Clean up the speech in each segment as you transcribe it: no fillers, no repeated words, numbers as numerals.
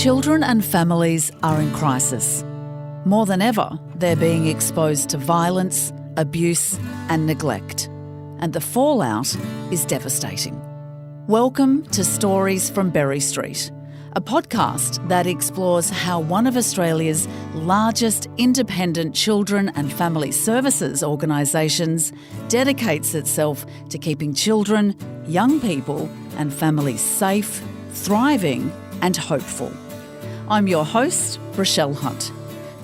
Children and families are in crisis. More than ever, they're being exposed to violence, abuse and neglect. And the fallout is devastating. Welcome to Stories from Berry Street, a podcast that explores how one of Australia's largest independent children and family services organisations dedicates itself to keeping children, young people and families safe, thriving and hopeful. I'm your host, Richelle Hunt.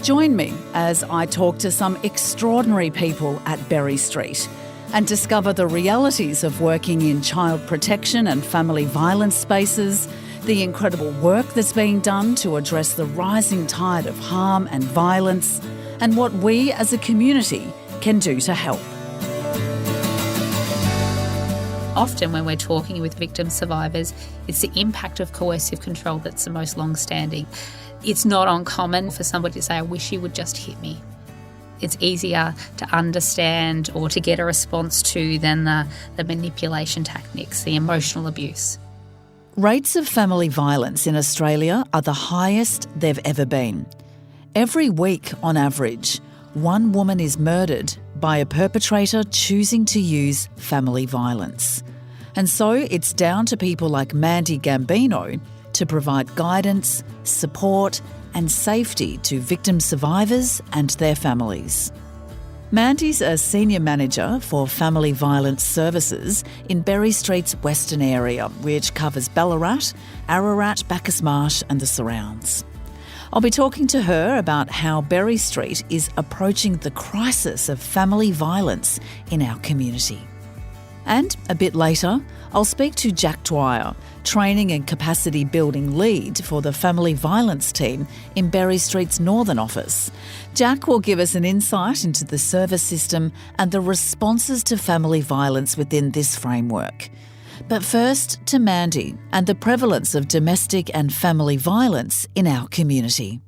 Join me as I talk to some extraordinary people at Berry Street and discover the realities of working in child protection and family violence spaces, the incredible work that's being done to address the rising tide of harm and violence, and what we as a community can do to help. Often when we're talking with victim survivors, it's the impact of coercive control that's the most long-standing. It's not uncommon for somebody to say, I wish you would just hit me. It's easier to understand or to get a response to than the manipulation tactics, the emotional abuse. Rates of family violence in Australia are the highest they've ever been. Every week, on average, one woman is murdered by a perpetrator choosing to use family violence. And so it's down to people like Mandy Gambino to provide guidance, support and safety to victim survivors and their families. Mandy's a senior manager for family violence services in Berry Street's western area, which covers Ballarat, Ararat, Bacchus Marsh and the surrounds. I'll be talking to her about how Berry Street is approaching the crisis of family violence in our community. And a bit later, I'll speak to Jack Dwyer, training and capacity building lead for the family violence team in Berry Street's northern office. Jack will give us an insight into the service system and the responses to family violence within this framework. But first to Mandy and the prevalence of domestic and family violence in our community.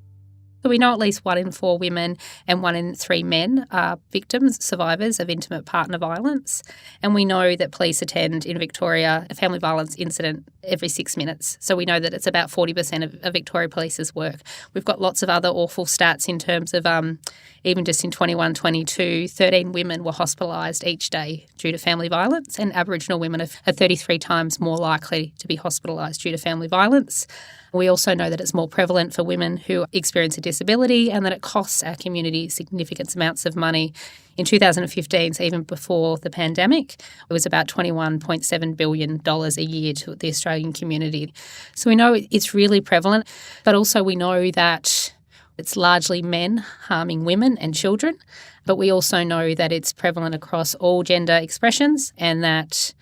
So we know at least 1 in 4 women and 1 in 3 men are victims, survivors of intimate partner violence. And we know that police attend in Victoria a family violence incident every 6 minutes. So we know that it's about 40% of Victoria Police's work. We've got lots of other awful stats in terms of even just in 21-22, 13 women were hospitalised each day due to family violence, and Aboriginal women are 33 times more likely to be hospitalised due to family violence. We also know that it's more prevalent for women who experience a disability and that it costs our community significant amounts of money. In 2015, so even before the pandemic, it was about $21.7 billion a year to the Australian community. So we know it's really prevalent, but also we know that it's largely men harming women and children, but we also know that it's prevalent across all gender expressions and that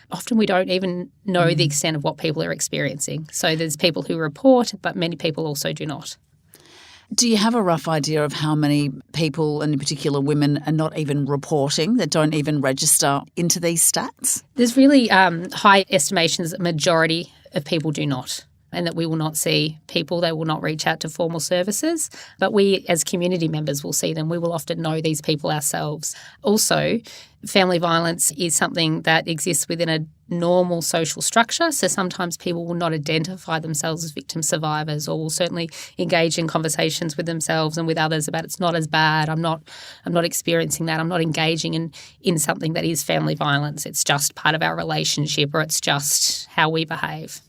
often we don't even know the extent of what people are experiencing. So there's people who report, but many people also do not. Do you have a rough idea of how many people, and in particular women, are not even reporting, that don't even register into these stats? There's really high estimations that majority of people do not, and that we will not see people, they will not reach out to formal services. But we as community members will see them. We will often know these people ourselves. Also, family violence is something that exists within a normal social structure. So sometimes people will not identify themselves as victim survivors, or will certainly engage in conversations with themselves and with others about it's not as bad, I'm not experiencing that, I'm not engaging in something that is family violence. It's just part of our relationship, or it's just how we behave.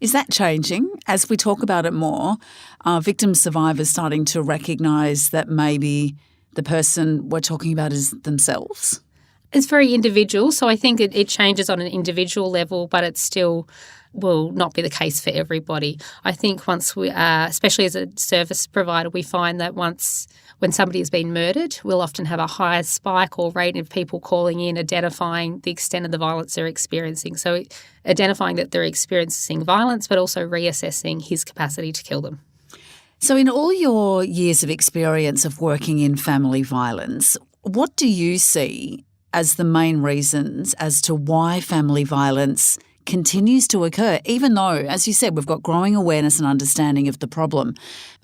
Is that changing? As we talk about it more, are victim survivors starting to recognise that maybe the person we're talking about is themselves? It's very individual, so I think it changes on an individual level, but it still will not be the case for everybody. I think once we, especially as a service provider, we find that when somebody has been murdered, we'll often have a higher spike or rate of people calling in, identifying the extent of the violence they're experiencing. So identifying that they're experiencing violence, but also reassessing his capacity to kill them. So in all your years of experience of working in family violence, what do you see as the main reasons as to why family violence continues to occur, even though, as you said, we've got growing awareness and understanding of the problem?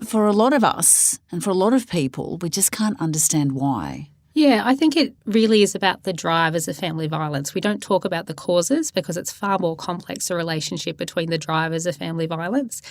For a lot of us and for a lot of people, we just can't understand why. Yeah, I think it really is about the drivers of family violence. We don't talk about the causes because it's far more complex, the relationship between the drivers of family violence.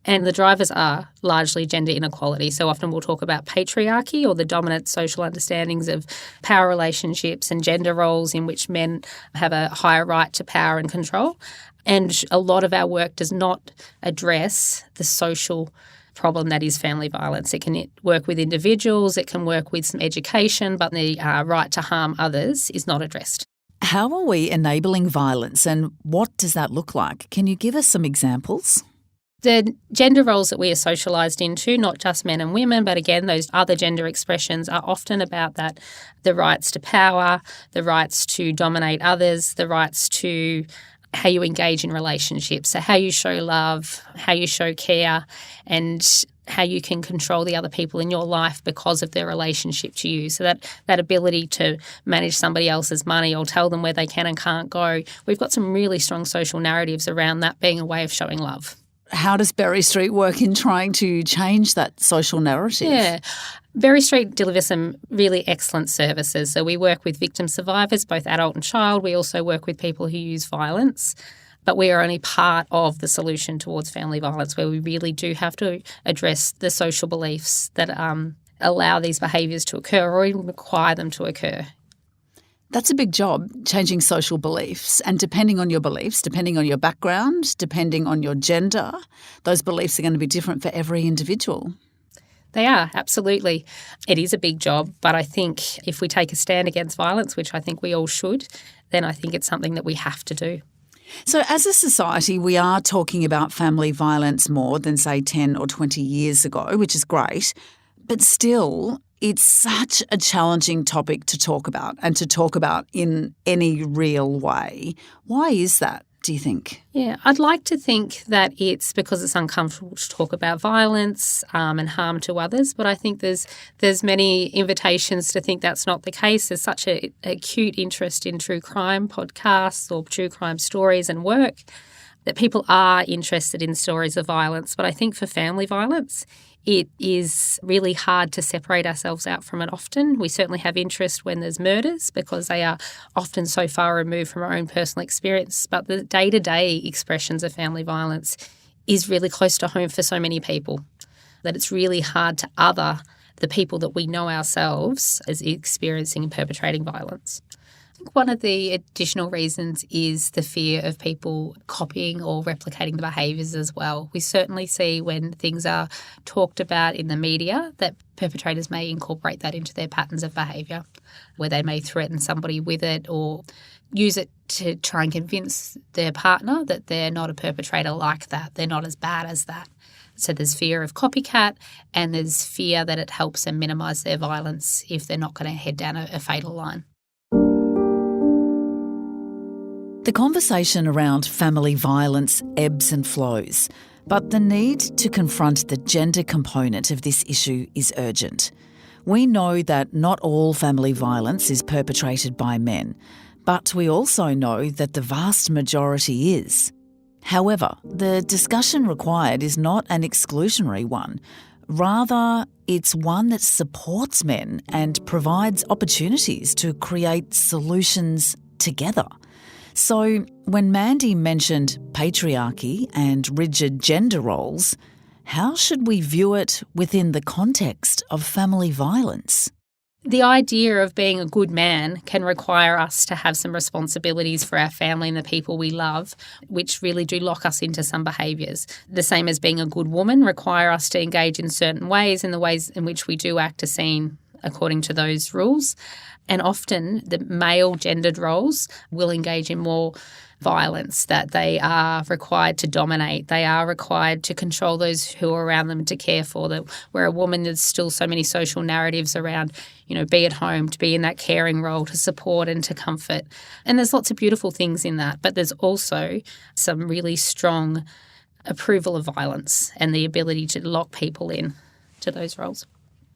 And the drivers are largely gender inequality. So often we'll talk about patriarchy or the dominant social understandings of power relationships and gender roles in which men have a higher right to power and control. And a lot of our work does not address the social problem that is family violence. It can work with individuals, it can work with some education, but the right to harm others is not addressed. How are we enabling violence and what does that look like? Can you give us some examples? The gender roles that we are socialised into, not just men and women, but again, those other gender expressions are often about that, the rights to power, the rights to dominate others, the rights to how you engage in relationships, so how you show love, how you show care, and how you can control the other people in your life because of their relationship to you. So that ability to manage somebody else's money or tell them where they can and can't go. We've got some really strong social narratives around that being a way of showing love. How does Berry Street work in trying to change that social narrative? Yeah. Berry Street delivers some really excellent services. So we work with victim survivors, both adult and child. We also work with people who use violence. But we are only part of the solution towards family violence, where we really do have to address the social beliefs that allow these behaviours to occur or even require them to occur. That's a big job, changing social beliefs. And depending on your beliefs, depending on your background, depending on your gender, those beliefs are going to be different for every individual. They are, absolutely. It is a big job, but I think if we take a stand against violence, which I think we all should, then I think it's something that we have to do. So as a society, we are talking about family violence more than, say, 10 or 20 years ago, which is great. But still, it's such a challenging topic to talk about and to talk about in any real way. Why is that, do you think? Yeah, I'd like to think that it's because it's uncomfortable to talk about violence and harm to others, but I think there's many invitations to think that's not the case. There's such an acute interest in true crime podcasts or true crime stories and work that people are interested in stories of violence. But I think for family violence, it is really hard to separate ourselves out from it often. We certainly have interest when there's murders because they are often so far removed from our own personal experience. But the day-to-day expressions of family violence is really close to home for so many people that it's really hard to other the people that we know ourselves as experiencing and perpetrating violence. I think one of the additional reasons is the fear of people copying or replicating the behaviours as well. We certainly see when things are talked about in the media that perpetrators may incorporate that into their patterns of behaviour, where they may threaten somebody with it or use it to try and convince their partner that they're not a perpetrator like that, they're not as bad as that. So there's fear of copycat and there's fear that it helps them minimise their violence if they're not going to head down a fatal line. The conversation around family violence ebbs and flows, but the need to confront the gender component of this issue is urgent. We know that not all family violence is perpetrated by men, but we also know that the vast majority is. However, the discussion required is not an exclusionary one. Rather, it's one that supports men and provides opportunities to create solutions together. So when Mandy mentioned patriarchy and rigid gender roles, how should we view it within the context of family violence? The idea of being a good man can require us to have some responsibilities for our family and the people we love, which really do lock us into some behaviours. The same as being a good woman require us to engage in certain ways, in the ways in which we do act as seen according to those rules. And often the male gendered roles will engage in more violence, that they are required to dominate, they are required to control those who are around them, to care for them, where a woman, there's still so many social narratives around, be at home, to be in that caring role, to support and to comfort. And there's lots of beautiful things in that, but there's also some really strong approval of violence and the ability to lock people in to those roles.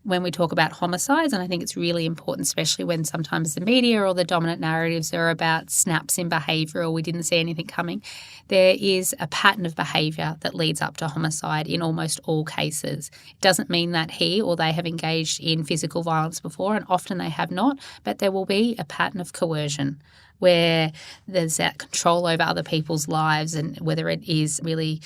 when we talk about homicides, and I think it's really important, especially when sometimes the media or the dominant narratives are about snaps in behaviour or we didn't see anything coming, there is a pattern of behaviour that leads up to homicide in almost all cases. It doesn't mean that he or they have engaged in physical violence before, and often they have not, but there will be a pattern of coercion where there's that control over other people's lives, and whether it is really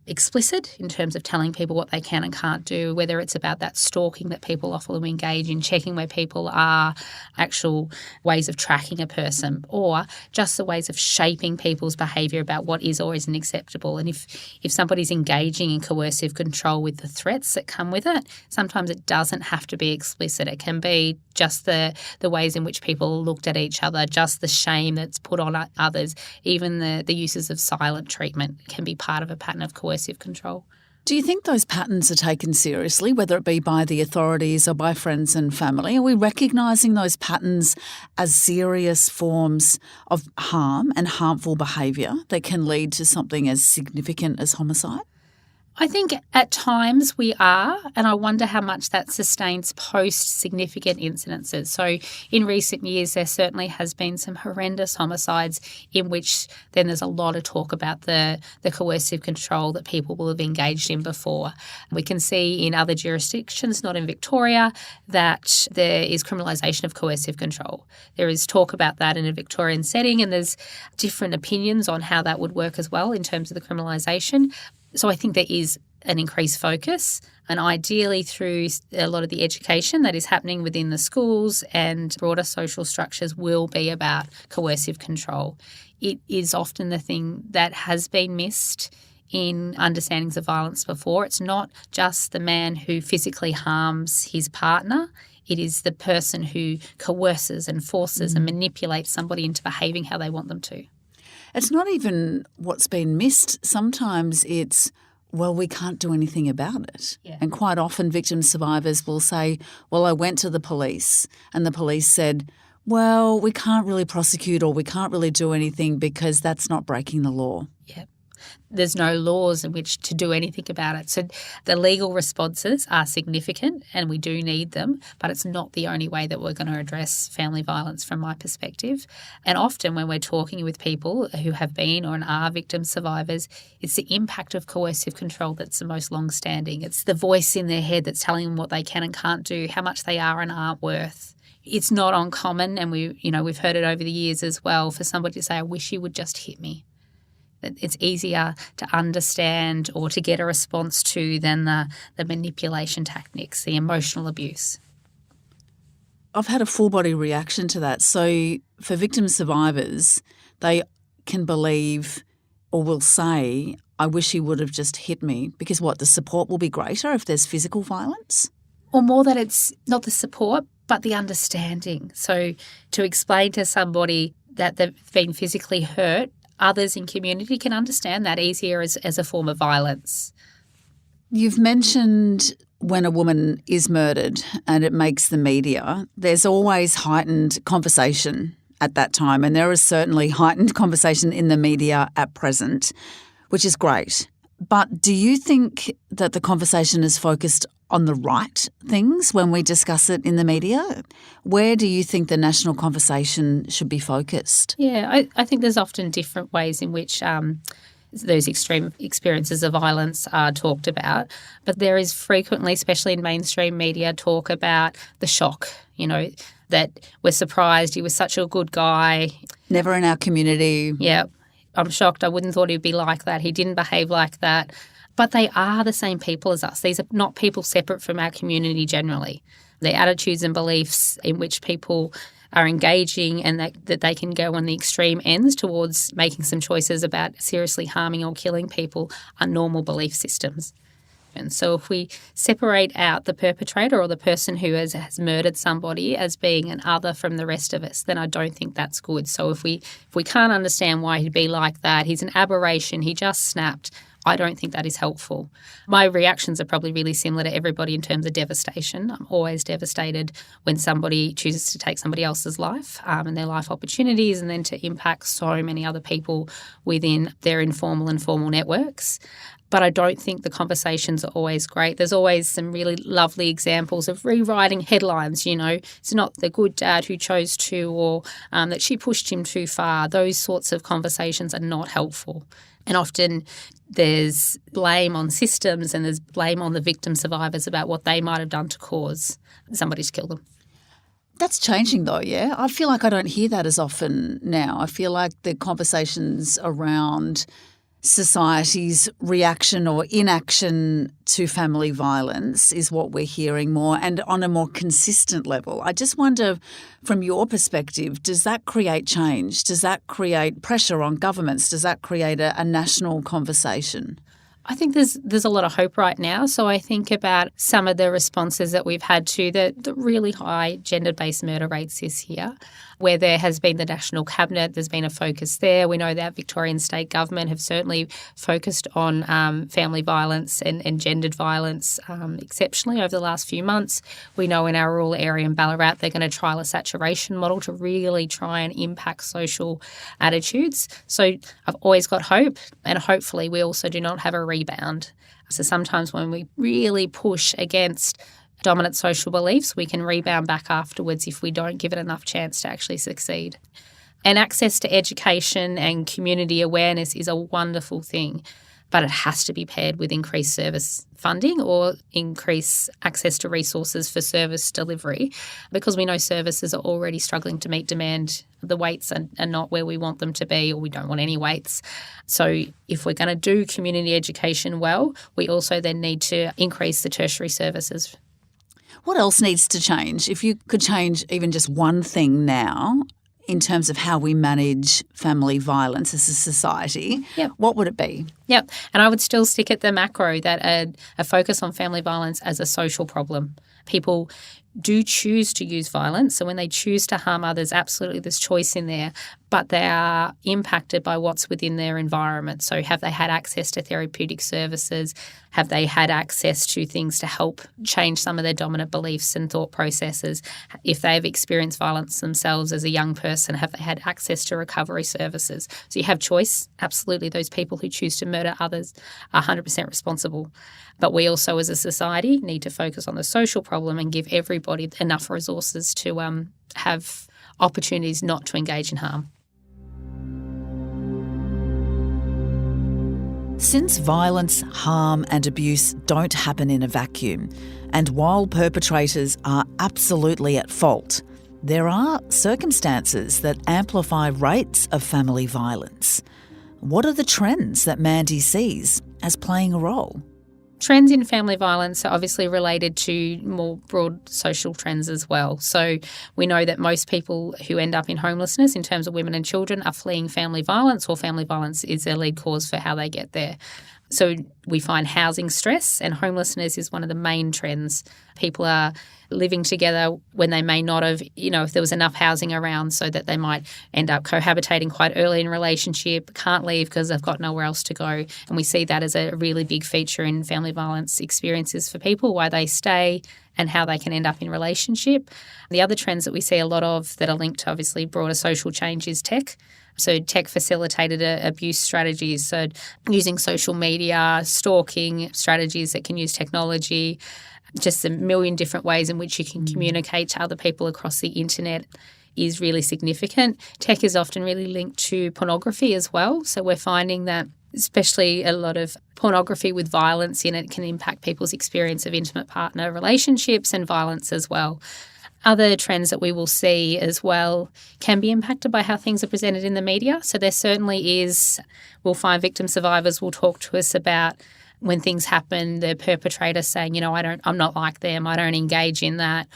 explicit in terms of telling people what they can and can't do, whether it's about that stalking that people often engage in, checking where people are, actual ways of tracking a person, or just the ways of shaping people's behaviour about what is or isn't acceptable. And if somebody's engaging in coercive control with the threats that come with it, sometimes it doesn't have to be explicit. It can be just the ways in which people looked at each other, just the shame that's put on others, even the uses of silent treatment can be part of a pattern of coercive control. Do you think those patterns are taken seriously, whether it be by the authorities or by friends and family? Are we recognising those patterns as serious forms of harm and harmful behaviour that can lead to something as significant as homicide? I think at times we are, and I wonder how much that sustains post-significant incidences. So in recent years, there certainly has been some horrendous homicides in which then there's a lot of talk about the coercive control that people will have engaged in before. We can see in other jurisdictions, not in Victoria, that there is criminalisation of coercive control. There is talk about that in a Victorian setting, and there's different opinions on how that would work as well in terms of the criminalisation. So I think there is an increased focus, and ideally through a lot of the education that is happening within the schools and broader social structures will be about coercive control. It is often the thing that has been missed in understandings of violence before. It's not just the man who physically harms his partner. It is the person who coerces and forces and manipulates somebody into behaving how they want them to. It's not even what's been missed. Sometimes it's, well, we can't do anything about it. Yeah. And quite often victim survivors will say, well, I went to the police and the police said, well, we can't really prosecute or we can't really do anything because that's not breaking the law. Yeah. There's no laws in which to do anything about it. So the legal responses are significant and we do need them, but it's not the only way that we're going to address family violence from my perspective. And often when we're talking with people who have been or are victim survivors, it's the impact of coercive control that's the most long-standing. It's the voice in their head that's telling them what they can and can't do, how much they are and aren't worth. It's not uncommon, and we've heard it over the years as well, for somebody to say, I wish you would just hit me. It's easier to understand or to get a response to than the manipulation tactics, the emotional abuse. I've had a full body reaction to that. So for victim survivors, they can believe or will say, I wish he would have just hit me, because what, the support will be greater if there's physical violence? Or more that it's not the support, but the understanding. So to explain to somebody that they've been physically hurt, others in community can understand that easier as a form of violence. You've mentioned when a woman is murdered and it makes the media, there's always heightened conversation at that time, and there is certainly heightened conversation in the media at present, which is great. But do you think that the conversation is focused on the right things when we discuss it in the media? Where do you think the national conversation should be focused? Yeah, I think there's often different ways in which those extreme experiences of violence are talked about. But there is frequently, especially in mainstream media, talk about the shock, that we're surprised he was such a good guy. Never in our community. Yeah, I'm shocked. I wouldn't have thought he'd be like that. He didn't behave like that. But they are the same people as us. These are not people separate from our community generally. The attitudes and beliefs in which people are engaging and that they can go on the extreme ends towards making some choices about seriously harming or killing people are normal belief systems. And so if we separate out the perpetrator or the person who has murdered somebody as being an other from the rest of us, then I don't think that's good. So if we can't understand why he'd be like that, he's an aberration, he just snapped, I don't think that is helpful. My reactions are probably really similar to everybody in terms of devastation. I'm always devastated when somebody chooses to take somebody else's life and their life opportunities, and then to impact so many other people within their informal and formal networks. But I don't think the conversations are always great. There's always some really lovely examples of rewriting headlines, It's not the good dad who chose to, or that she pushed him too far. Those sorts of conversations are not helpful. And often there's blame on systems and there's blame on the victim survivors about what they might have done to cause somebody to kill them. That's changing though, yeah? I feel like I don't hear that as often now. I feel like the conversations around society's reaction or inaction to family violence is what we're hearing more, and on a more consistent level. I just wonder, from your perspective, does that create change? Does that create pressure on governments? Does that create a national conversation? I think there's a lot of hope right now. So I think about some of the responses that we've had to the really high gender-based murder rates this year, where there has been the National Cabinet, there's been a focus there. We know that Victorian State Government have certainly focused on family violence and gendered violence exceptionally over the last few months. We know in our rural area in Ballarat they're going to trial a saturation model to really try and impact social attitudes. So I've always got hope, and hopefully we also do not have a rebound. So sometimes when we really push against dominant social beliefs, we can rebound back afterwards if we don't give it enough chance to actually succeed. And access to education and community awareness is a wonderful thing, but it has to be paired with increased service funding or increased access to resources for service delivery, because we know services are already struggling to meet demand. The weights are not where we want them to be, or we don't want any weights. So if we're going to do community education well, we also then need to increase the tertiary services. What else needs to change? If you could change even just one thing now in terms of how we manage family violence as a society, What would it be? Yep. And I would still stick at the macro, that a focus on family violence as a social problem. People do choose to use violence. So when they choose to harm others, absolutely there's choice in there, but they are impacted by what's within their environment. So have they had access to therapeutic services? Have they had access to things to help change some of their dominant beliefs and thought processes? If they've experienced violence themselves as a young person, have they had access to recovery services? So you have choice. Absolutely, those people who choose to murder others are 100% responsible. But we also as a society need to focus on the social problem and give everybody enough resources to have opportunities not to engage in harm. Since violence, harm and abuse don't happen in a vacuum, and while perpetrators are absolutely at fault, there are circumstances that amplify rates of family violence. What are the trends that Mandy sees as playing a role? Trends in family violence are obviously related to more broad social trends as well. So we know that most people who end up in homelessness, in terms of women and children, are fleeing family violence, or family violence is their lead cause for how they get there. So we find housing stress, and homelessness is one of the main trends. People are living together when they may not have, if there was enough housing around, so that they might end up cohabitating quite early in a relationship, can't leave because they've got nowhere else to go. And we see that as a really big feature in family violence experiences for people, why they stay and how they can end up in relationship. The other trends that we see a lot of that are linked to obviously broader social change is tech. So tech facilitated abuse strategies, so using social media, stalking strategies that can use technology, just a million different ways in which you can communicate to other people across the internet is really significant. Tech is often really linked to pornography as well. So we're finding that especially a lot of pornography with violence in it can impact people's experience of intimate partner relationships and violence as well. Other trends that we will see as well can be impacted by how things are presented in the media. So there certainly is, we'll find victim survivors will talk to us about when things happen, the perpetrator saying, I'm not like them, I don't engage in that.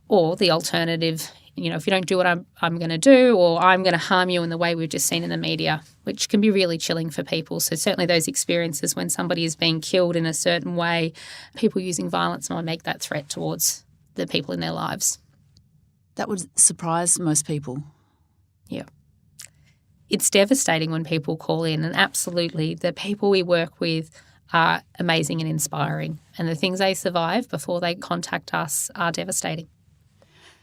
Or the alternative, if you don't do what I'm going to do, or I'm going to harm you in the way we've just seen in the media, which can be really chilling for people. So certainly those experiences when somebody is being killed in a certain way, people using violence might make that threat towards the people in their lives. That would surprise most people. Yeah. It's devastating when people call in, and absolutely the people we work with are amazing and inspiring, and the things they survive before they contact us are devastating.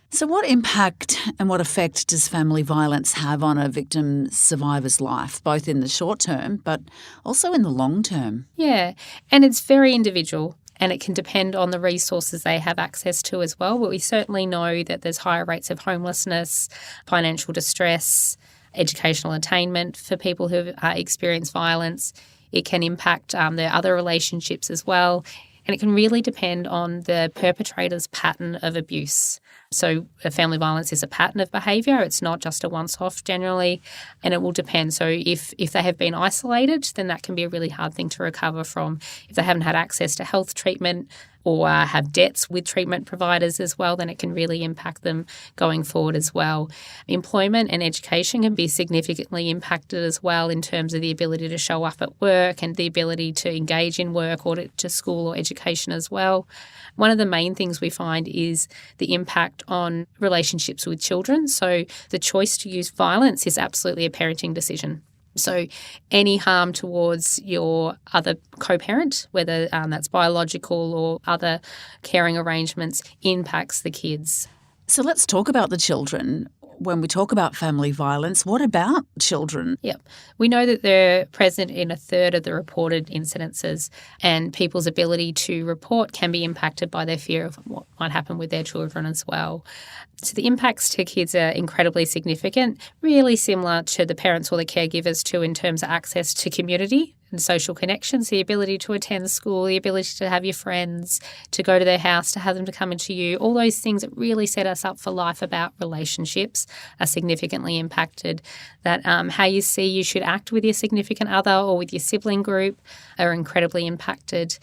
So what impact and what effect does family violence have on a victim survivor's life, both in the short term but also in the long term? Yeah, and it's very individual, and it can depend on the resources they have access to as well. But we certainly know that there's higher rates of homelessness, financial distress, educational attainment for people who experience violence. It can impact their other relationships as well. And it can really depend on the perpetrator's pattern of abuse. So family violence is a pattern of behaviour. It's not just a once-off generally, and it will depend. So if they have been isolated, then that can be a really hard thing to recover from. If they haven't had access to health treatment or have debts with treatment providers as well, then it can really impact them going forward as well. Employment and education can be significantly impacted as well in terms of the ability to show up at work and the ability to engage in work or to school or education as well. One of the main things we find is the impact on relationships with children. So the choice to use violence is absolutely a parenting decision. So any harm towards your other co-parent, whether that's biological or other caring arrangements, impacts the kids. So let's talk about the children. When we talk about family violence, what about children? Yep. We know that they're present in a third of the reported incidences, and people's ability to report can be impacted by their fear of what might happen with their children as well. So the impacts to kids are incredibly significant, really similar to the parents or the caregivers too in terms of access to community and social connections, the ability to attend school, the ability to have your friends, to go to their house, to have them to come into you. All those things that really set us up for life about relationships are significantly impacted. That how you see you should act with your significant other or with your sibling group are incredibly impacted.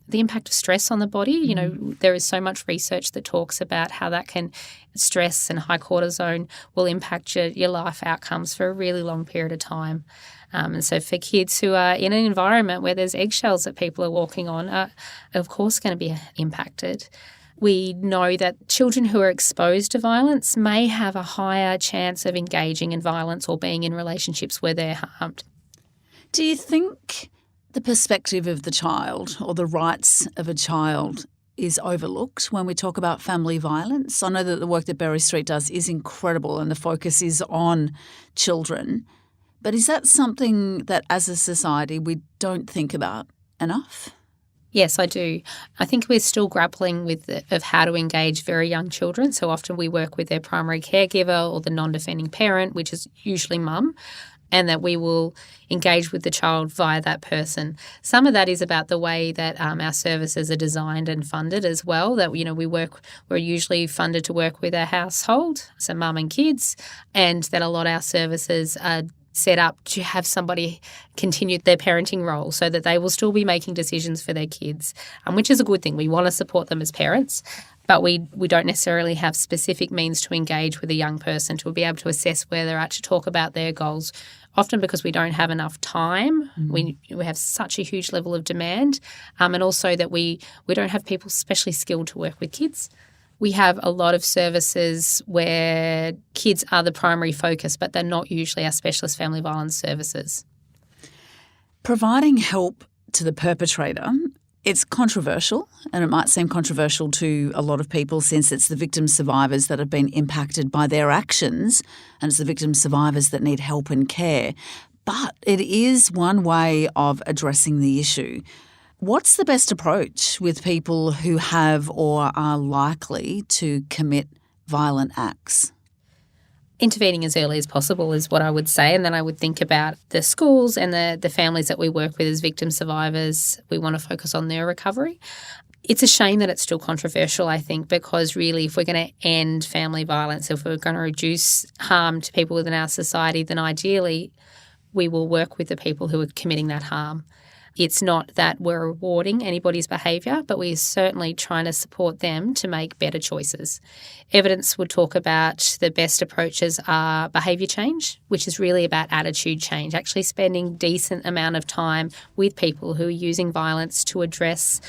The impact of stress on the body, there is so much research that talks about how that can, stress and high cortisone will impact your life outcomes for a really long period of time. And so for kids who are in an environment where there's eggshells that people are walking on, are of course going to be impacted. We know that children who are exposed to violence may have a higher chance of engaging in violence or being in relationships where they're harmed. Do you think the perspective of the child or the rights of a child is overlooked when we talk about family violence? I know that the work that Berry Street does is incredible and the focus is on children. But is that something that as a society we don't think about enough? Yes, I do. I think we're still grappling with of how to engage very young children. So often we work with their primary caregiver or the non-defending parent, which is usually mum, and that we will engage with the child via that person. Some of that is about the way that our services are designed and funded as well, that, we're usually funded to work with our household, so mum and kids, and that a lot of our services are set up to have somebody continue their parenting role so that they will still be making decisions for their kids, which is a good thing. We want to support them as parents, but we don't necessarily have specific means to engage with a young person to be able to assess where they're at, to talk about their goals, often because we don't have enough time. We have such a huge level of demand, and also that we don't have people specially skilled to work with kids. We have a lot of services where kids are the primary focus, but they're not usually our specialist family violence services. Providing help to the perpetrator, it's controversial, and it might seem controversial to a lot of people since it's the victim survivors that have been impacted by their actions, and it's the victim survivors that need help and care. But it is one way of addressing the issue. What's the best approach with people who have or are likely to commit violent acts? Intervening as early as possible is what I would say, and then I would think about the schools and the families that we work with as victim survivors. We want to focus on their recovery. It's a shame that it's still controversial, I think, because really if we're going to end family violence, if we're going to reduce harm to people within our society, then ideally we will work with the people who are committing that harm. It's not that we're rewarding anybody's behaviour, but we're certainly trying to support them to make better choices. Evidence would talk about the best approaches are behaviour change, which is really about attitude change, actually spending decent amount of time with people who are using violence to address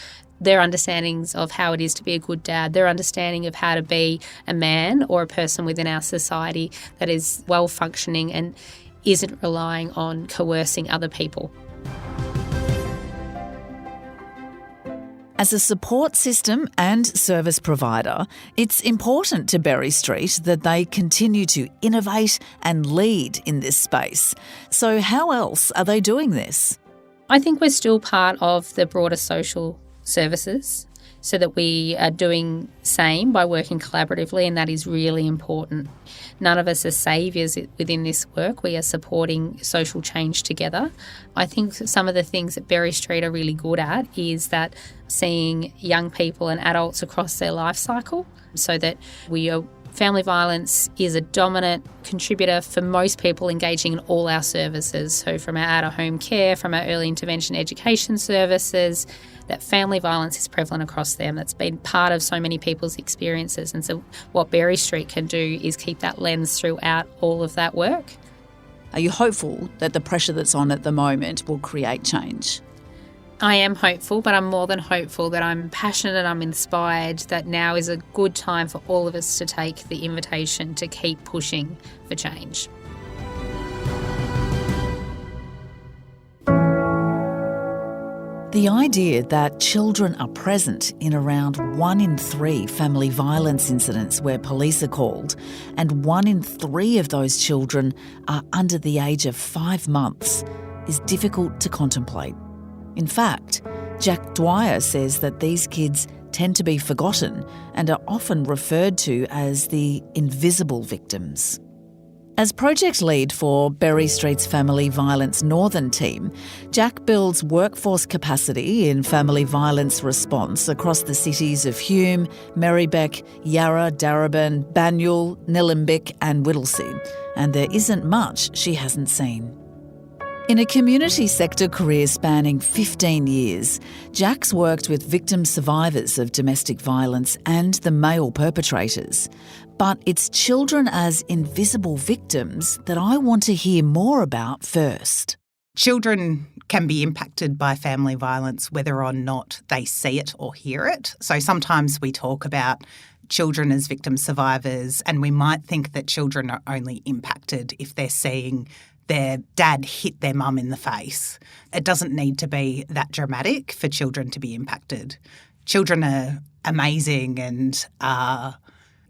their understandings of how it is to be a good dad, their understanding of how to be a man or a person within our society that is well functioning and isn't relying on coercing other people. As a support system and service provider, it's important to Berry Street that they continue to innovate and lead in this space. So how else are they doing this? I think we're still part of the broader social services, so that we are doing same by working collaboratively, and that is really important. None of us are saviours within this work. We are supporting social change together. I think some of the things that Berry Street are really good at is that seeing young people and adults across their life cycle, so that family violence is a dominant contributor for most people engaging in all our services. So from our out-of-home care, from our early intervention education services, that family violence is prevalent across them. That's been part of so many people's experiences. And so what Berry Street can do is keep that lens throughout all of that work. Are you hopeful that the pressure that's on at the moment will create change? I am hopeful, but I'm more than hopeful that I'm passionate and I'm inspired that now is a good time for all of us to take the invitation to keep pushing for change. The idea that children are present in around 1 in 3 family violence incidents where police are called, and 1 in 3 of those children are under the age of 5 months, is difficult to contemplate. In fact, Jack Dwyer says that these kids tend to be forgotten and are often referred to as the invisible victims. As project lead for Berry Street's Family Violence Northern team, Jack builds workforce capacity in family violence response across the cities of Hume, Merribeck, Yarra, Darebin, Banyule, Nillumbik and Whittlesea, and there isn't much she hasn't seen. In a community sector career spanning 15 years, Jack's worked with victim survivors of domestic violence and the male perpetrators. But it's children as invisible victims that I want to hear more about first. Children can be impacted by family violence whether or not they see it or hear it. So sometimes we talk about children as victim survivors, and we might think that children are only impacted if they're seeing their dad hit their mum in the face. It doesn't need to be that dramatic for children to be impacted. Children are amazing and are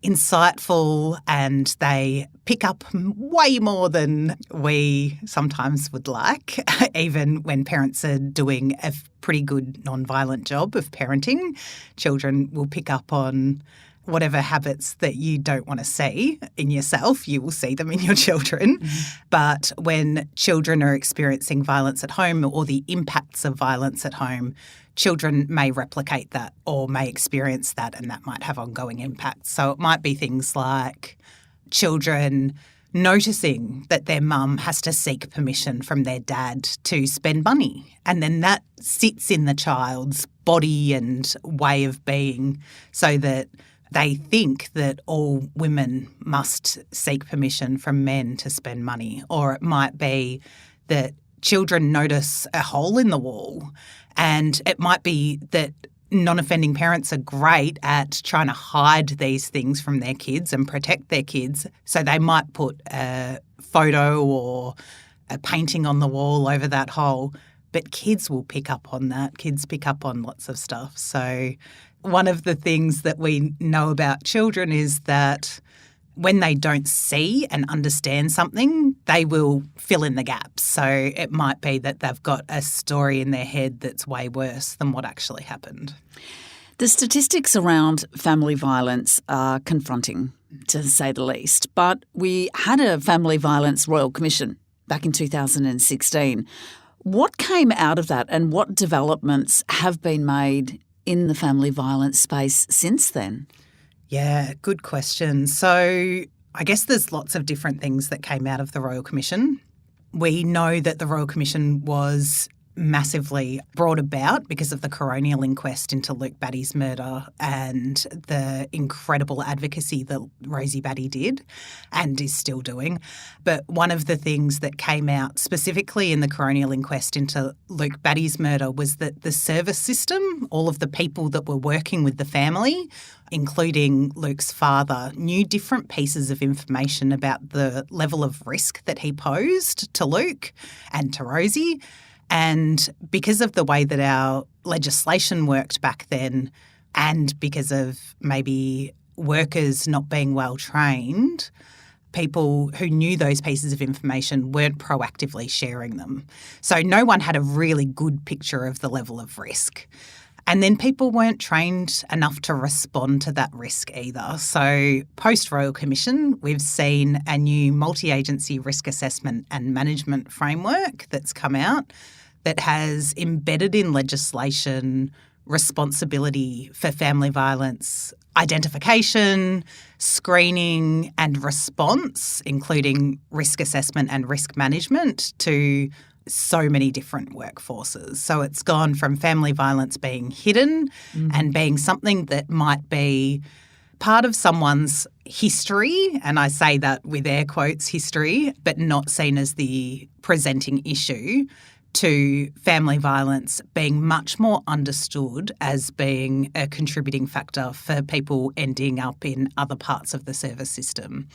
insightful, and they pick up way more than we sometimes would like, even when parents are doing a pretty good non-violent job of parenting. Children will pick up on whatever habits that you don't want to see in yourself, you will see them in your children. Mm-hmm. But when children are experiencing violence at home or the impacts of violence at home, children may replicate that or may experience that, and that might have ongoing impacts. So it might be things like children noticing that their mum has to seek permission from their dad to spend money, and then that sits in the child's body and way of being, so that they think that all women must seek permission from men to spend money. Or it might be that children notice a hole in the wall, and it might be that non-offending parents are great at trying to hide these things from their kids and protect their kids. So they might put a photo or a painting on the wall over that hole, but kids will pick up on that. Kids pick up on lots of stuff. So one of the things that we know about children is that when they don't see and understand something, they will fill in the gaps. So it might be that they've got a story in their head that's way worse than what actually happened. The statistics around family violence are confronting, to say the least. But we had a Family Violence Royal Commission back in 2016. What came out of that, and what developments have been made in the family violence space since then? Yeah, good question. So I guess there's lots of different things that came out of the Royal Commission. We know that the Royal Commission was massively brought about because of the coronial inquest into Luke Batty's murder and the incredible advocacy that Rosie Batty did and is still doing. But one of the things that came out specifically in the coronial inquest into Luke Batty's murder was that the service system, all of the people that were working with the family, including Luke's father, knew different pieces of information about the level of risk that he posed to Luke and to Rosie. And because of the way that our legislation worked back then, and because of maybe workers not being well trained, people who knew those pieces of information weren't proactively sharing them. So no one had a really good picture of the level of risk. And then people weren't trained enough to respond to that risk either. So post-Royal Commission, we've seen a new multi-agency risk assessment and management framework that's come out that has embedded in legislation responsibility for family violence identification, screening and response, including risk assessment and risk management, to so many different workforces. So it's gone from family violence being hidden and being something that might be part of someone's history, and I say that with air quotes, history, but not seen as the presenting issue, to family violence being much more understood as being a contributing factor for people ending up in other parts of the service system.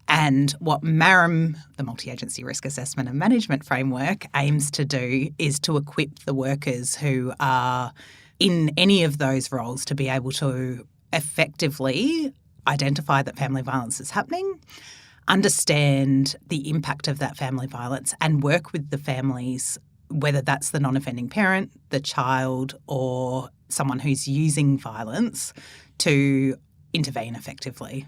And what MARAM, the Multi-Agency Risk Assessment and Management Framework, aims to do is to equip the workers who are in any of those roles to be able to effectively identify that family violence is happening, understand the impact of that family violence, and work with the families, whether that's the non-offending parent, the child, or someone who's using violence, to intervene effectively.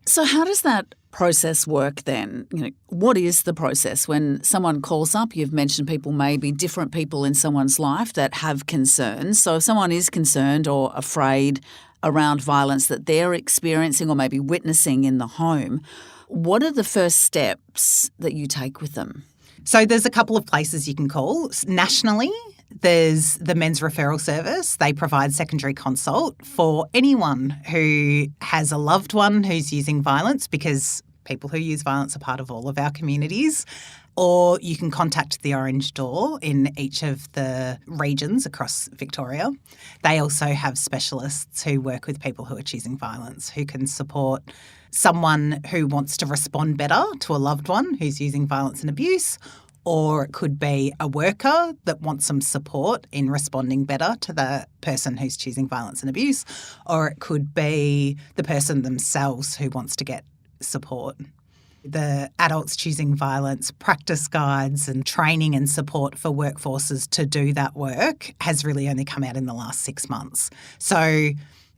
So how does that process work then? What is the process when someone calls up? You've mentioned people may be different people in someone's life that have concerns. So if someone is concerned or afraid around violence that they're experiencing or maybe witnessing in the home, what are the first steps that you take with them? So there's a couple of places you can call. Nationally, there's the Men's Referral Service. They provide secondary consult for anyone who has a loved one who's using violence, because people who use violence are part of all of our communities. Or you can contact the Orange Door in each of the regions across Victoria. They also have specialists who work with people who are choosing violence, who can support someone who wants to respond better to a loved one who's using violence and abuse, or it could be a worker that wants some support in responding better to the person who's choosing violence and abuse, or it could be the person themselves who wants to get support. The Adults Choosing Violence practice guides and training and support for workforces to do that work has really only come out in the last 6 months. So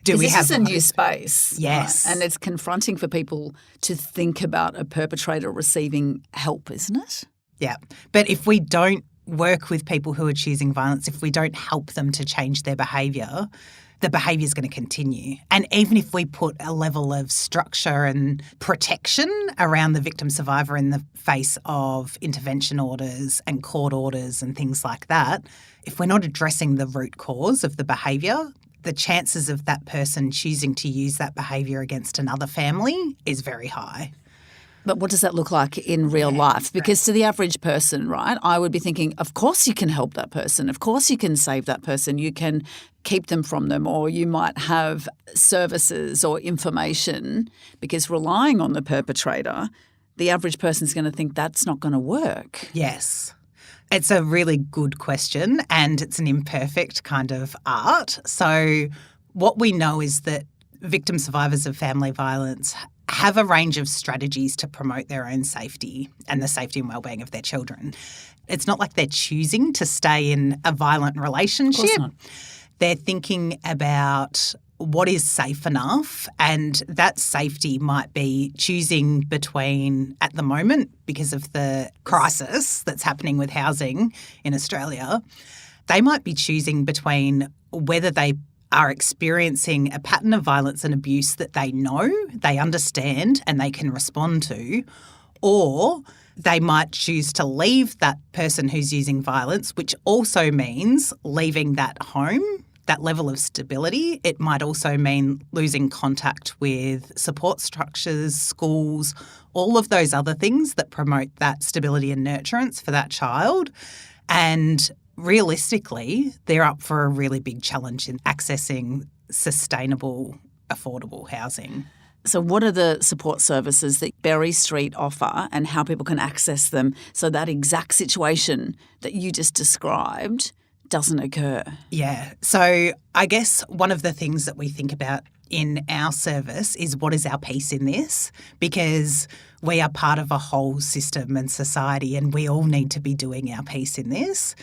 this is a new space. Yes. Right? And it's confronting for people to think about a perpetrator receiving help, isn't it? Yeah. But if we don't work with people who are choosing violence, if we don't help them to change their behaviour, the behaviour is going to continue. And even if we put a level of structure and protection around the victim survivor in the face of intervention orders and court orders and things like that, if we're not addressing the root cause of the behaviour, the chances of that person choosing to use that behaviour against another family is very high. But what does that look like in real life? Because to the average person, right, I would be thinking, of course you can help that person. Of course you can save that person. You can keep them from them, or you might have services or information, because relying on the perpetrator, the average person's going to think that's not going to work. Yes. It's a really good question, and it's an imperfect kind of art. So what we know is that victim survivors of family violence have a range of strategies to promote their own safety and the safety and well-being of their children. It's not like they're choosing to stay in a violent relationship. Of course not. They're thinking about what is safe enough, and that safety might be choosing between, at the moment, because of the crisis that's happening with housing in Australia, they might be choosing between whether they are experiencing a pattern of violence and abuse that they know, they understand, and they can respond to, or They might choose to leave that person who's using violence, which also means leaving that home, that level of stability. It might also mean losing contact with support structures, schools, all of those other things that promote that stability and nurturance for that child. And realistically, they're up for a really big challenge in accessing sustainable, affordable housing. So what are the support services that Berry Street offer and how people can access them so that exact situation that you just described doesn't occur? Yeah. So I guess one of the things that we think about in our service is what is our piece in this, because we are part of a whole system and society and we all need to be doing our piece in this.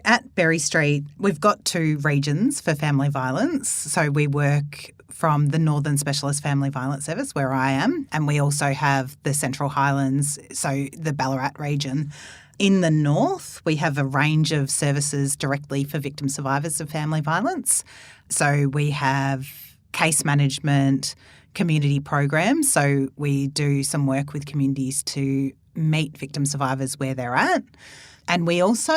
At Berry Street, we've got 2 regions for family violence. So we work from the Northern Specialist Family Violence Service, where I am, and we also have the Central Highlands, so the Ballarat region. In the north, we have a range of services directly for victim survivors of family violence. So we have case management, community programs. So we do some work with communities to meet victim survivors where they're at. And we also,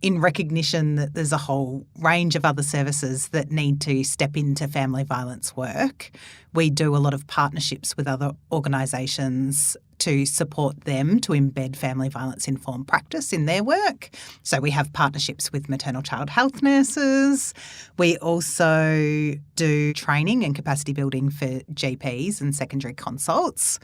in recognition that there's a whole range of other services that need to step into family violence work, we do a lot of partnerships with other organisations to support them to embed family violence informed practice in their work. So we have partnerships with maternal child health nurses. We also do training and capacity building for GPs and secondary consults,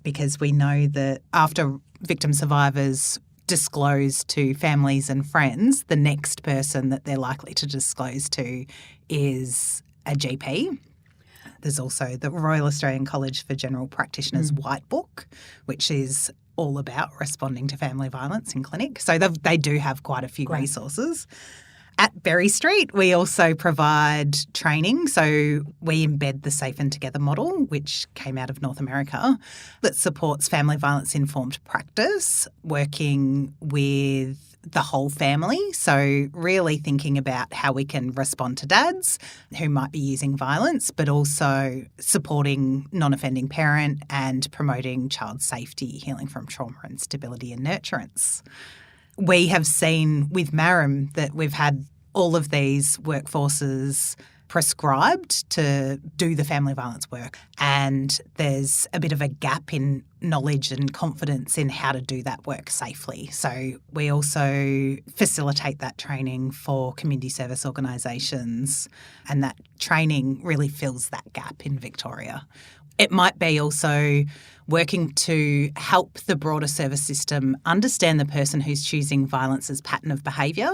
because we know that after victim survivors disclose to families and friends, the next person that they're likely to disclose to is a GP. There's also the Royal Australian College for General Practitioners White Book, which is all about responding to family violence in clinic. So they do have quite a few resources. At Berry Street, we also provide training. So we embed the Safe and Together model, which came out of North America, that supports family violence informed practice, working with the whole family. So really thinking about how we can respond to dads who might be using violence, but also supporting non-offending parent and promoting child safety, healing from trauma and stability and nurturance. We have seen with Marram that we've had all of these workforces prescribed to do the family violence work, and there's a bit of a gap in knowledge and confidence in how to do that work safely. So we also facilitate that training for community service organisations, and that training really fills that gap in Victoria. It might be also working to help the broader service system understand the person who's choosing violence's pattern of behaviour,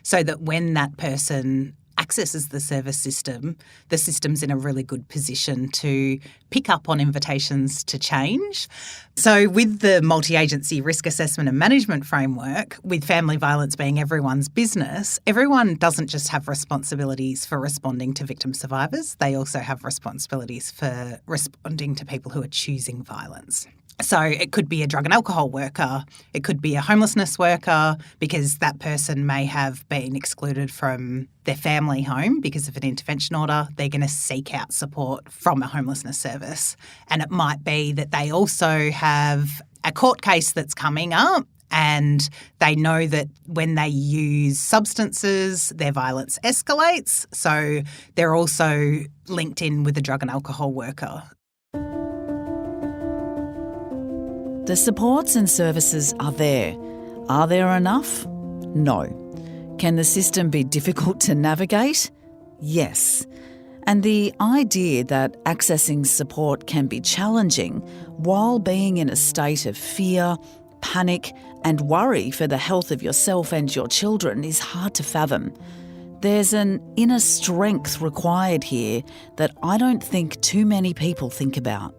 so that when that person accesses the service system, the system's in a really good position to pick up on invitations to change. So with the multi-agency risk assessment and management framework, with family violence being everyone's business, everyone doesn't just have responsibilities for responding to victim survivors, they also have responsibilities for responding to people who are choosing violence. So it could be a drug and alcohol worker, it could be a homelessness worker, because that person may have been excluded from their family home because of an intervention order. They're going to seek out support from a homelessness service. And it might be that they also have a court case that's coming up, and they know that when they use substances, their violence escalates. So they're also linked in with a drug and alcohol worker. The supports and services are there. Are there enough? No. Can the system be difficult to navigate? Yes. And the idea that accessing support can be challenging while being in a state of fear, panic, and worry for the health of yourself and your children is hard to fathom. There's an inner strength required here that I don't think too many people think about.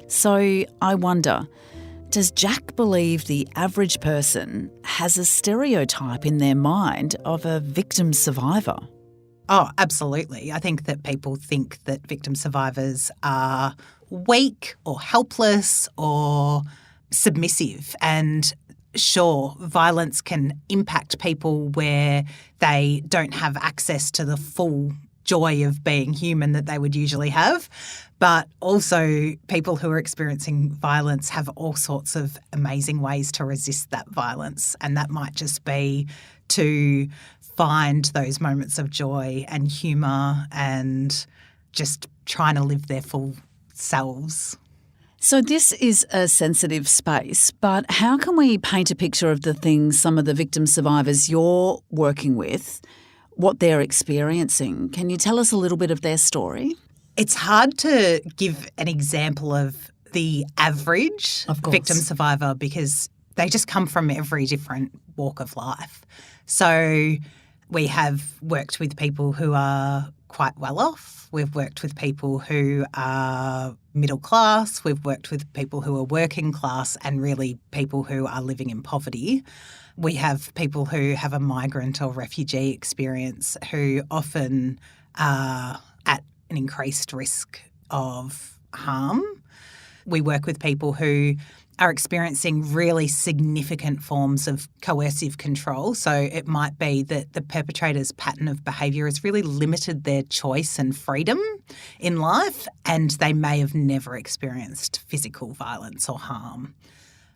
So I wonder, does Jack believe the average person has a stereotype in their mind of a victim survivor? Oh, absolutely. I think that people think that victim survivors are weak or helpless or submissive. And sure, violence can impact people where they don't have access to the full joy of being human that they would usually have. But also people who are experiencing violence have all sorts of amazing ways to resist that violence. And that might just be to find those moments of joy and humour and just trying to live their full selves. So this is a sensitive space, but how can we paint a picture of the things some of the victim survivors you're working with, what they're experiencing? Can you tell us a little bit of their story? It's hard to give an example of the average victim survivor because they just come from every different walk of life. So we have worked with people who are quite well off. We've worked with people who are middle class. We've worked with people who are working class and really people who are living in poverty. We have people who have a migrant or refugee experience who often are at an increased risk of harm. We work with people who are experiencing really significant forms of coercive control. So it might be that the perpetrator's pattern of behaviour has really limited their choice and freedom in life, and they may have never experienced physical violence or harm.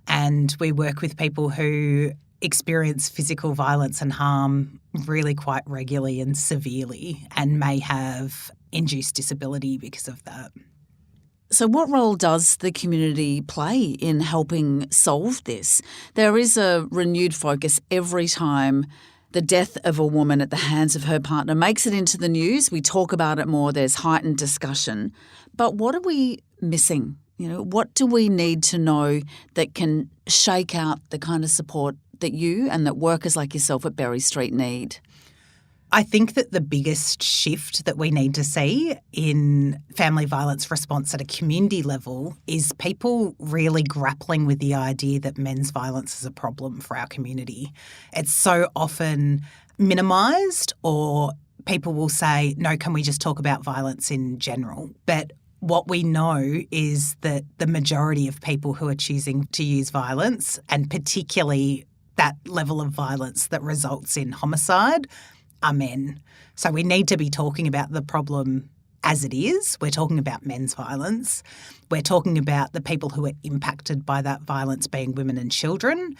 And we work with people who experience physical violence and harm really quite regularly and severely and may have induced disability because of that. So what role does the community play in helping solve this? There is a renewed focus every time the death of a woman at the hands of her partner makes it into the news. We talk about it more. There's heightened discussion. But what are we missing? What do we need to know that can shake out the kind of support that you and that workers like yourself at Berry Street need? I think that the biggest shift that we need to see in family violence response at a community level is people really grappling with the idea that men's violence is a problem for our community. It's so often minimised, or people will say, no, can we just talk about violence in general? But what we know is that the majority of people who are choosing to use violence, and particularly that level of violence that results in homicide, are men. So we need to be talking about the problem as it is. We're talking about men's violence. We're talking about the people who are impacted by that violence being women and children.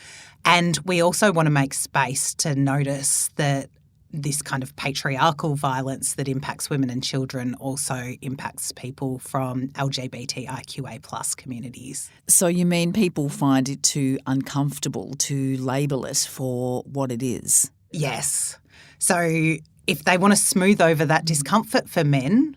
And we also want to make space to notice that this kind of patriarchal violence that impacts women and children also impacts people from LGBTIQA plus communities. So you mean people find it too uncomfortable to label it for what it is? Yes. So if they want to smooth over that discomfort for men,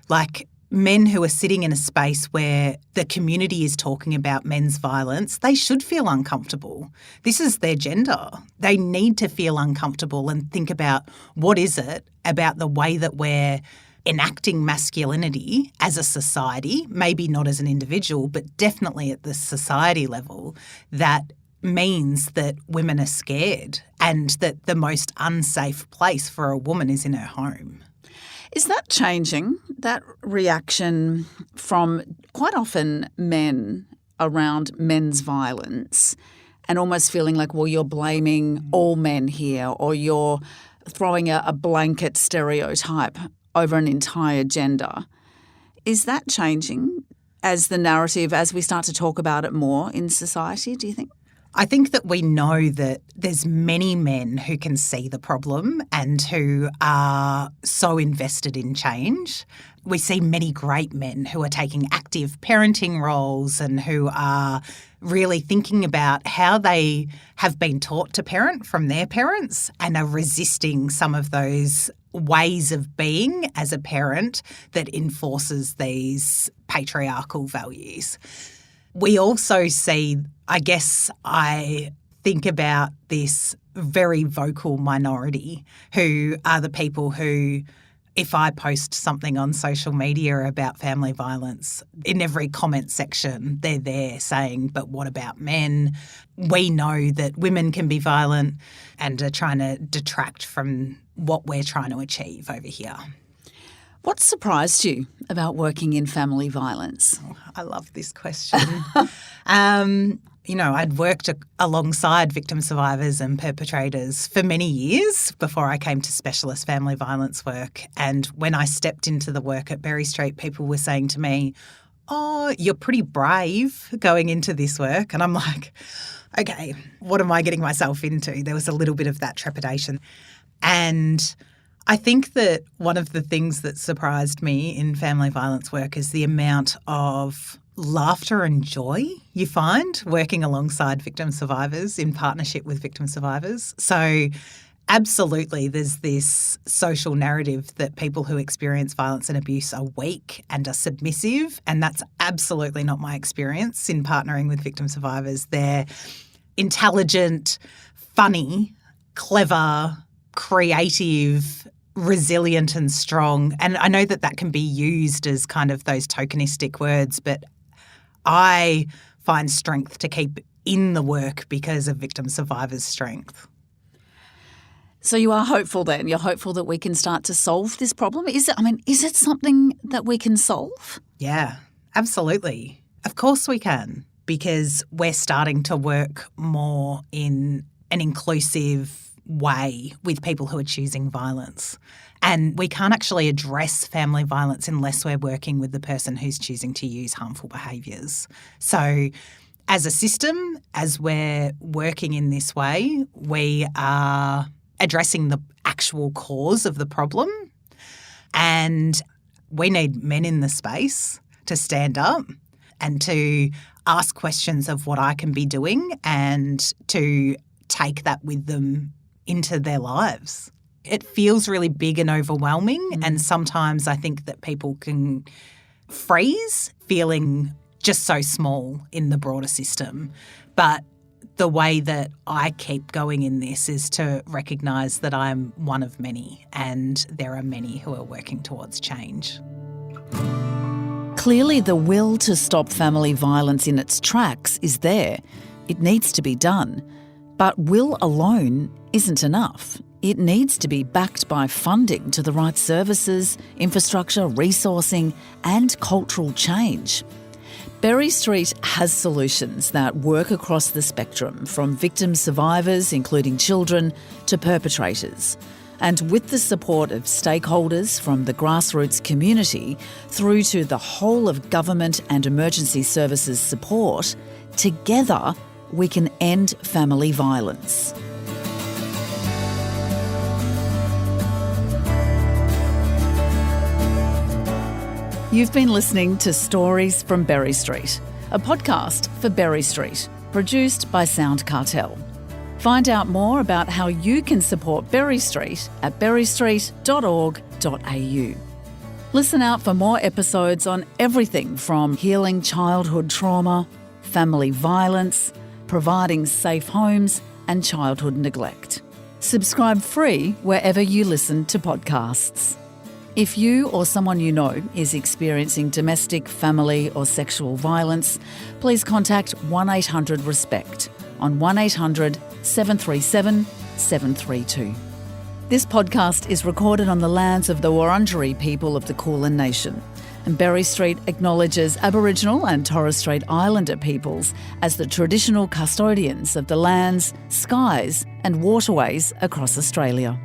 like men who are sitting in a space where the community is talking about men's violence, they should feel uncomfortable. This is their gender. They need to feel uncomfortable and think about what is it about the way that we're enacting masculinity as a society, maybe not as an individual, but definitely at the society level, that means that women are scared and that the most unsafe place for a woman is in her home. Is that changing, that reaction from quite often men around men's violence and almost feeling like, well, you're blaming all men here, or you're throwing a blanket stereotype over an entire gender? Is that changing as the narrative, as we start to talk about it more in society, do you think? I think that we know that there's many men who can see the problem and who are so invested in change. We see many great men who are taking active parenting roles and who are really thinking about how they have been taught to parent from their parents and are resisting some of those ways of being as a parent that enforces these patriarchal values. We also see, I think about this very vocal minority who are the people who, if I post something on social media about family violence, in every comment section, they're there saying, but what about men? We know that women can be violent and are trying to detract from what we're trying to achieve over here. What surprised you about working in family violence? I love this question. I'd worked alongside victim survivors and perpetrators for many years before I came to specialist family violence work. And when I stepped into the work at Berry Street, people were saying to me, "Oh, you're pretty brave going into this work." And I'm like, okay, what am I getting myself into? There was a little bit of that trepidation. And I think that one of the things that surprised me in family violence work is the amount of laughter and joy you find working alongside victim survivors in partnership with victim survivors. So absolutely, there's this social narrative that people who experience violence and abuse are weak and are submissive, and that's absolutely not my experience in partnering with victim survivors. They're intelligent, funny, clever, creative, resilient and strong. And I know that can be used as kind of those tokenistic words, but I find strength to keep in the work because of victim survivors' strength. So you are hopeful then? You're hopeful that we can start to solve this problem? Is it something that we can solve? Yeah, absolutely. Of course we can, because we're starting to work more in an inclusive way with people who are choosing violence. And we can't actually address family violence unless we're working with the person who's choosing to use harmful behaviours. So as a system, as we're working in this way, we are addressing the actual cause of the problem. And we need men in the space to stand up and to ask questions of what I can be doing and to take that with them into their lives. It feels really big and overwhelming, and sometimes I think that people can freeze feeling just so small in the broader system. But the way that I keep going in this is to recognise that I'm one of many, and there are many who are working towards change. Clearly, the will to stop family violence in its tracks is there. It needs to be done. But will alone isn't enough. It needs to be backed by funding to the right services, infrastructure, resourcing and cultural change. Berry Street has solutions that work across the spectrum, from victim survivors, including children, to perpetrators. And with the support of stakeholders from the grassroots community through to the whole of government and emergency services support, together we can end family violence. You've been listening to Stories from Berry Street, a podcast for Berry Street, produced by Sound Cartel. Find out more about how you can support Berry Street at berrystreet.org.au. Listen out for more episodes on everything from healing childhood trauma, family violence, providing safe homes and childhood neglect. Subscribe free wherever you listen to podcasts. If you or someone you know is experiencing domestic, family or sexual violence, please contact 1-800-RESPECT on 1-800 737 732. This podcast is recorded on the lands of the Wurundjeri people of the Kulin Nation, and Berry Street acknowledges Aboriginal and Torres Strait Islander peoples as the traditional custodians of the lands, skies and waterways across Australia.